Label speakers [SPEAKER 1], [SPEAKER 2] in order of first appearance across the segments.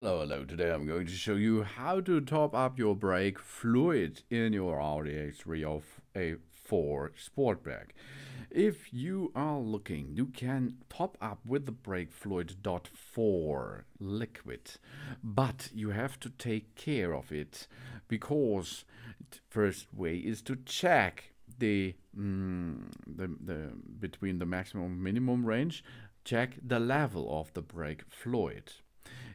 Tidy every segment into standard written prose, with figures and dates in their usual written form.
[SPEAKER 1] Hello, today I'm going to show you how to top up your brake fluid in your Audi A3 or A4 Sportback. If you are looking, you can top up with the brake fluid .4 liquid, but you have to take care of it because the first way is to check the between the maximum and minimum range, check the level of the brake fluid.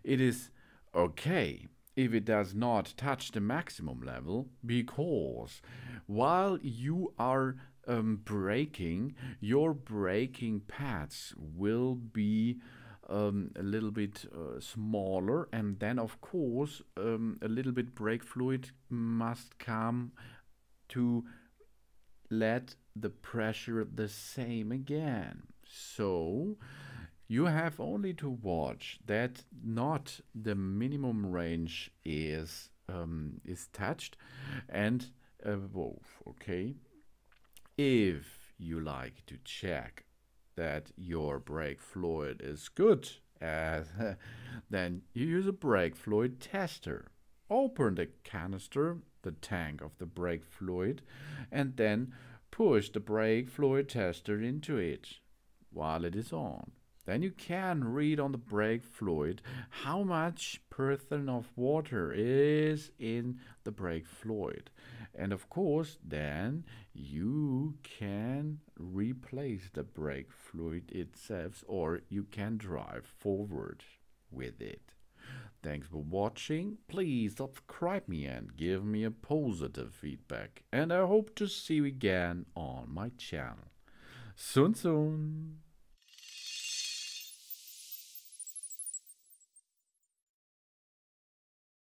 [SPEAKER 1] It is okay if it does not touch the maximum level, because while you are braking, your braking pads will be a little bit smaller, and then of course a little bit brake fluid must come to let the pressure the same again. So you have only to watch that not the minimum range is touched, and whoa, okay. If you like to check that your brake fluid is good, then you use a brake fluid tester. Open the canister, the tank of the brake fluid, and then push the brake fluid tester into it while it is on. Then you can read on the brake fluid how much % of water is in the brake fluid. And of course, then you can replace the brake fluid itself, or you can drive forward with it. Thanks for watching. Please subscribe me and give me a positive feedback. And I hope to see you again on my channel. Soon.